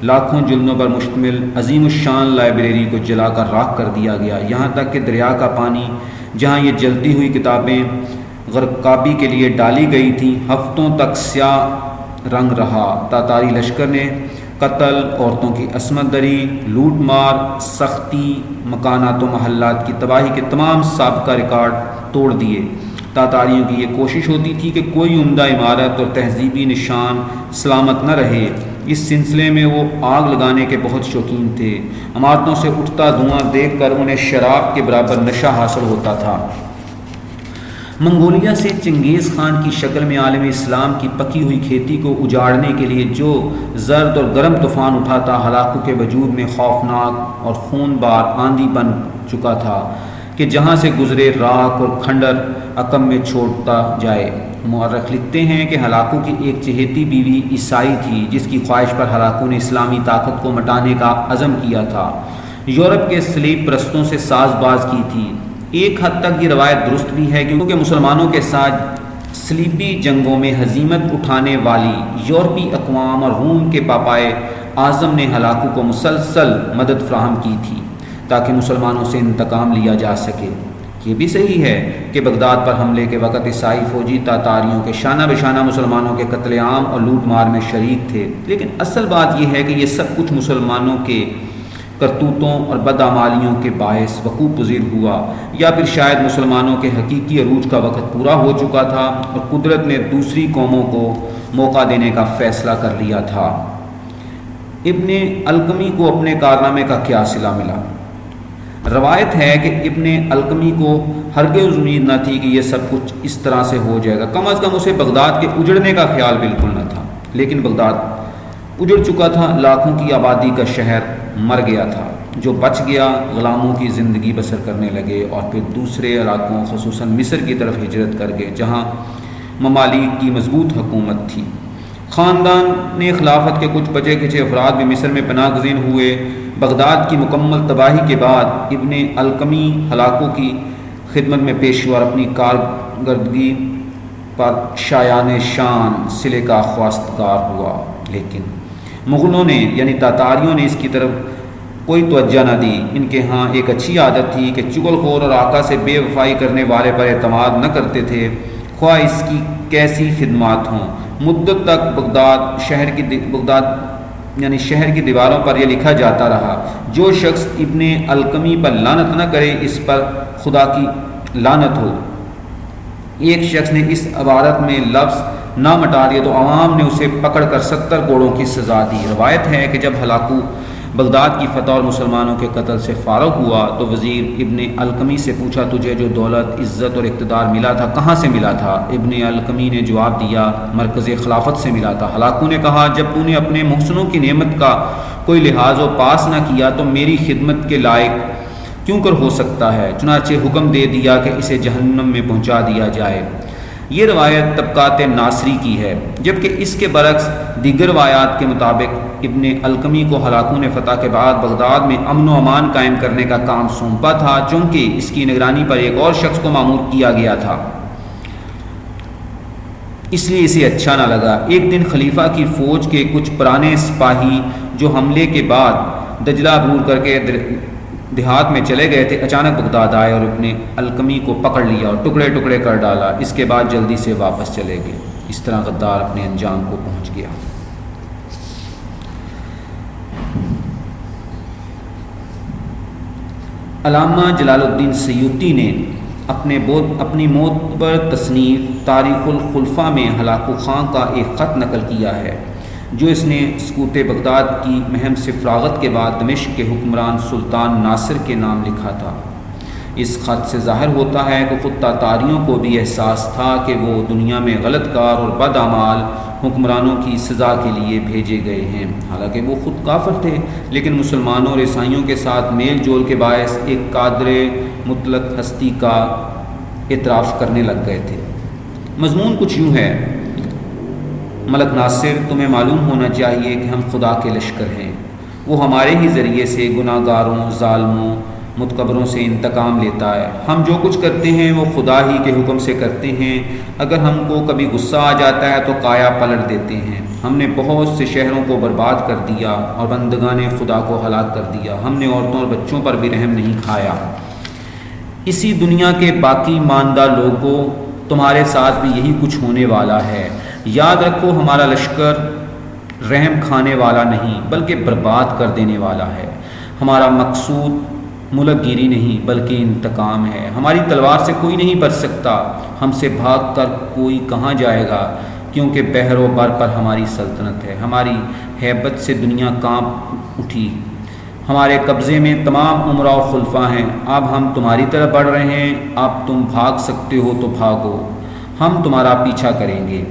لاکھوں جلدوں پر مشتمل عظیم الشان لائبریری کو جلا کر راکھ کر دیا گیا، یہاں تک کہ دریا کا پانی جہاں یہ جلتی ہوئی کتابیں غرقابی کے لیے ڈالی گئی تھیں ہفتوں تک سیاہ رنگ رہا۔ تاتاری لشکر نے قتل، عورتوں کی عصمت دری، لوٹ مار، سختی، مکانات و محلات کی تباہی کے تمام سابقہ ریکارڈ توڑ دیے۔ تاتاریوں کی یہ کوشش ہوتی تھی کہ کوئی عمدہ عمارت اور تہذیبی نشان سلامت نہ رہے۔ اس سلسلے میں وہ آگ لگانے کے بہت شوقین تھے۔ عمارتوں سے اٹھتا دھواں دیکھ کر انہیں شراب کے برابر نشہ حاصل ہوتا تھا۔ منگولیا سے چنگیز خان کی شکل میں عالم اسلام کی پکی ہوئی کھیتی کو اجاڑنے کے لیے جو زرد اور گرم طوفان اٹھا تھا، ہلاکو کے وجود میں خوفناک اور خون بار آندھی بن چکا تھا کہ جہاں سے گزرے راکھ اور کھنڈر عقب میں چھوڑتا جائے۔ مورخ لکھتے ہیں کہ ہلاکو کی ایک چہیتی بیوی عیسائی تھی جس کی خواہش پر ہلاکو نے اسلامی طاقت کو مٹانے کا عزم کیا تھا۔ یورپ کے صلیب پرستوں سے ساز باز کی تھی۔ ایک حد تک یہ روایت درست بھی ہے کیونکہ مسلمانوں کے ساتھ صلیبی جنگوں میں ہزیمت اٹھانے والی یورپی اقوام اور روم کے پاپائے اعظم نے ہلاکو کو مسلسل مدد فراہم کی تھی تاکہ مسلمانوں سے انتقام لیا جا سکے۔ یہ بھی صحیح ہے کہ بغداد پر حملے کے وقت عیسائی فوجی تاتاریوں کے شانہ بشانہ مسلمانوں کے قتل عام اور لوٹ مار میں شریک تھے، لیکن اصل بات یہ ہے کہ یہ سب کچھ مسلمانوں کے کرتوتوں اور بدعمالیوں کے باعث وقوع پذیر ہوا، یا پھر شاید مسلمانوں کے حقیقی عروج کا وقت پورا ہو چکا تھا اور قدرت نے دوسری قوموں کو موقع دینے کا فیصلہ کر لیا تھا۔ ابن القمی کو اپنے کارنامے کا کیا صلہ ملا؟ روایت ہے کہ ابن القمی کو ہرگز امید نہ تھی کہ یہ سب کچھ اس طرح سے ہو جائے گا، کم از کم اسے بغداد کے اجڑنے کا خیال بالکل نہ تھا، لیکن بغداد اجڑ چکا تھا، لاکھوں کی آبادی کا شہر مر گیا تھا۔ جو بچ گیا غلاموں کی زندگی بسر کرنے لگے اور پھر دوسرے علاقوں خصوصاً مصر کی طرف ہجرت کر گئے جہاں ممالک کی مضبوط حکومت تھی۔ خاندان نے خلافت کے کچھ بچے کھچے افراد بھی مصر میں پناہ گزین ہوئے۔ بغداد کی مکمل تباہی کے بعد ابن القمی ہلاکو کی خدمت میں پیشوا اور اپنی کارکردگی پر شایان شان صلے کا خواستگار ہوا، لیکن مغلوں نے یعنی تاتاریوں نے اس کی طرف کوئی توجہ نہ دی۔ ان کے ہاں ایک اچھی عادت تھی کہ چغل خور اور آقا سے بے وفائی کرنے والے پر اعتماد نہ کرتے تھے، خواہ اس کی کیسی خدمات ہوں۔ مدت تک بغداد یعنی شہر کی دیواروں پر یہ لکھا جاتا رہا، جو شخص ابن القمی پر لعنت نہ کرے اس پر خدا کی لعنت ہو۔ ایک شخص نے اس عبارت میں لفظ نہ مٹا دیا تو عوام نے اسے پکڑ کر 70 کوڑوں کی سزا دی۔ روایت ہے کہ جب ہلاکو بغداد کی فتح اور مسلمانوں کے قتل سے فارغ ہوا تو وزیر ابن القمی سے پوچھا، تجھے جو دولت، عزت اور اقتدار ملا تھا کہاں سے ملا تھا؟ ابن القمی نے جواب دیا، مرکز خلافت سے ملا تھا۔ ہلاکو نے کہا، جب تو نے اپنے محسنوں کی نعمت کا کوئی لحاظ و پاس نہ کیا تو میری خدمت کے لائق کیوں کر ہو سکتا ہے؟ چنانچہ حکم دے دیا کہ اسے جہنم میں پہنچا دیا جائے۔ یہ روایت طبقات ناصری کی ہے، جبکہ اس کے برعکس دیگر روایات کے مطابق ابن القمی کو ہلاکو نے فتح کے بعد بغداد میں امن و امان قائم کرنے کا کام سونپا تھا، چونکہ اس کی نگرانی پر ایک اور شخص کو مامور کیا گیا تھا، اس لیے اسے اچھا نہ لگا۔ ایک دن خلیفہ کی فوج کے کچھ پرانے سپاہی جو حملے کے بعد دجلہ عبور کر کے دیہات میں چلے گئے تھے، اچانک بغداد آئے اور ابن القمی کو پکڑ لیا اور ٹکڑے ٹکڑے کر ڈالا۔ اس کے بعد جلدی سے واپس چلے گئے۔ اس طرح غدار اپنے انجام کو پہنچ گیا۔ علامہ جلال الدین سیوطی نے اپنی معتبر تصنیف تاریخ الخلفاء میں ہلاکو خان کا ایک خط نقل کیا ہے، جو اس نے سقوط بغداد کی مہم سے فراغت کے بعد دمشق کے حکمران سلطان ناصر کے نام لکھا تھا۔ اس خط سے ظاہر ہوتا ہے کہ خود تاتاریوں کو بھی احساس تھا کہ وہ دنیا میں غلط کار اور بد اعمال حکمرانوں کی سزا کے لیے بھیجے گئے ہیں۔ حالانکہ وہ خود کافر تھے، لیکن مسلمانوں اور عیسائیوں کے ساتھ میل جول کے باعث ایک قادر مطلق ہستی کا اعتراف کرنے لگ گئے تھے۔ مضمون کچھ یوں ہے، ملک ناصر، تمہیں معلوم ہونا چاہیے کہ ہم خدا کے لشکر ہیں، وہ ہمارے ہی ذریعے سے گناہ گاروں، ظالموں، متکبروں سے انتقام لیتا ہے۔ ہم جو کچھ کرتے ہیں وہ خدا ہی کے حکم سے کرتے ہیں۔ اگر ہم کو کبھی غصہ آ جاتا ہے تو کایا پلٹ دیتے ہیں۔ ہم نے بہت سے شہروں کو برباد کر دیا اور بندگان خدا کو ہلاک کر دیا۔ ہم نے عورتوں اور بچوں پر بھی رحم نہیں کھایا۔ اسی دنیا کے باقی ماندہ لوگوں، تمہارے ساتھ بھی یہی کچھ ہونے والا ہے۔ یاد رکھو، ہمارا لشکر رحم کھانے والا نہیں بلکہ برباد کر دینے والا ہے۔ ہمارا مقصود ملک گیری نہیں بلکہ انتقام ہے۔ ہماری تلوار سے کوئی نہیں بچ سکتا، ہم سے بھاگ کر کوئی کہاں جائے گا، کیونکہ بحر و بر پر ہماری سلطنت ہے۔ ہماری ہیبت سے دنیا کانپ اٹھی، ہمارے قبضے میں تمام امراء و خلفاء ہیں۔ اب ہم تمہاری طرف بڑھ رہے ہیں، اب تم بھاگ سکتے ہو تو بھاگو، ہم تمہارا پیچھا کریں گے۔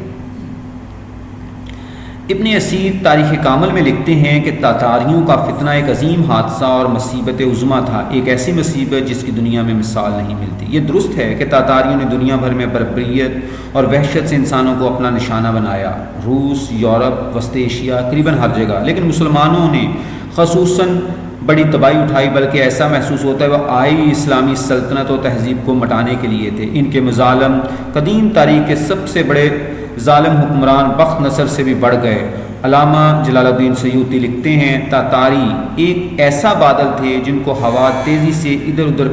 ابن اسیر تاریخ کامل میں لکھتے ہیں کہ تاتاریوں کا فتنہ ایک عظیم حادثہ اور مصیبت عظمیٰ تھا، ایک ایسی مصیبت جس کی دنیا میں مثال نہیں ملتی۔ یہ درست ہے کہ تاتاریوں نے دنیا بھر میں بربریت اور وحشت سے انسانوں کو اپنا نشانہ بنایا، روس، یورپ، وسط ایشیا، قریباً ہر جگہ، لیکن مسلمانوں نے خصوصاً بڑی تباہی اٹھائی، بلکہ ایسا محسوس ہوتا ہے وہ آئی اسلامی سلطنت و تہذیب کو مٹانے کے لیے تھے۔ ان کے مظالم قدیم تاریخ کے سب سے بڑے ظالم حکمران بخت نصر سے بھی بڑھ گئے۔ علامہ جلال الدین سیوطی لکھتے ہیں، تاتاری ایک ایسا بادل تھے جن کو ہوا تیزی سے ادھر ادھر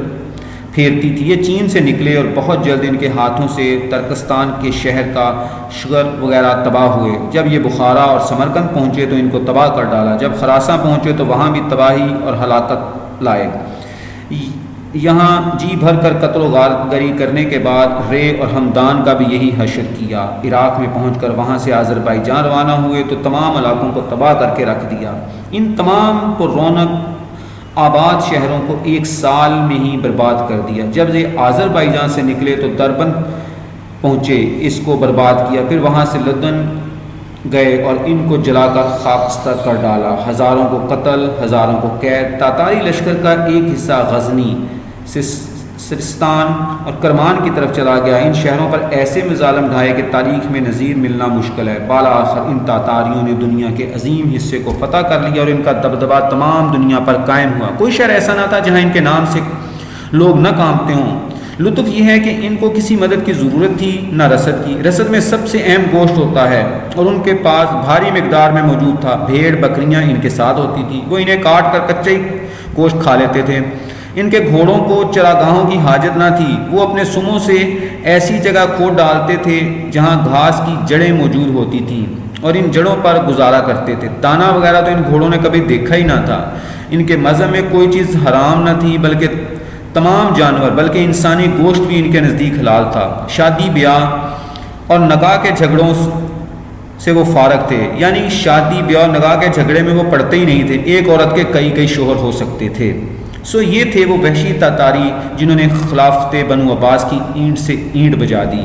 پھیرتی تھی۔ یہ چین سے نکلے اور بہت جلد ان کے ہاتھوں سے ترکستان کے شہر کا شغل وغیرہ تباہ ہوئے۔ جب یہ بخارا اور سمرقند پہنچے تو ان کو تباہ کر ڈالا۔ جب خراساں پہنچے تو وہاں بھی تباہی اور ہلاکت لائے۔ یہاں جی بھر کر قتل و غارت کرنے کے بعد رے اور ہمدان کا بھی یہی حشر کیا۔ عراق میں پہنچ کر وہاں سے آذربائیجان روانہ ہوئے تو تمام علاقوں کو تباہ کر کے رکھ دیا۔ ان تمام پر رونق آباد شہروں کو ایک سال میں ہی برباد کر دیا۔ جب یہ آذربائیجان سے نکلے تو دربند پہنچے، اس کو برباد کیا، پھر وہاں سے لندن گئے اور ان کو جلا کر خاکستر کر ڈالا۔ ہزاروں کو قتل، ہزاروں کو قید۔ تاتاری لشکر کا ایک حصہ غزنی، سرستان اور کرمان کی طرف چلا گیا۔ ان شہروں پر ایسے مظالم ڈھائے کہ تاریخ میں نظیر ملنا مشکل ہے۔ بالآخر ان تاتاریوں نے دنیا کے عظیم حصے کو فتح کر لیا اور ان کا دبدبہ تمام دنیا پر قائم ہوا۔ کوئی شہر ایسا نہ تھا جہاں ان کے نام سے لوگ نہ کانپتے ہوں۔ لطف یہ ہے کہ ان کو کسی مدد کی ضرورت تھی نہ رسد کی۔ رسد میں سب سے اہم گوشت ہوتا ہے اور ان کے پاس بھاری مقدار میں موجود تھا۔ بھیڑ بکریاں ان کے ساتھ ہوتی تھی، وہ انہیں کاٹ کر کچا ہی گوشت کھا لیتے تھے۔ ان کے گھوڑوں کو چراگاہوں کی حاجت نہ تھی، وہ اپنے سموں سے ایسی جگہ کھود ڈالتے تھے جہاں گھاس کی جڑیں موجود ہوتی تھیں اور ان جڑوں پر گزارا کرتے تھے۔ دانا وغیرہ تو ان گھوڑوں نے کبھی دیکھا ہی نہ تھا۔ ان کے مذہب میں کوئی چیز حرام نہ تھی، بلکہ تمام جانور بلکہ انسانی گوشت بھی ان کے نزدیک حلال تھا۔ شادی بیاہ اور نکاح کے جھگڑوں سے وہ فارغ تھے، یعنی شادی بیاہ اور نکاح کے جھگڑے میں وہ پڑتے ہی نہیں تھے۔ ایک عورت کے کئی شوہر ہو سکتے تھے۔ یہ تھے وہ وحشی تاتاری جنہوں نے خلافت بنو عباس کی اینٹ سے اینٹ بجا دی۔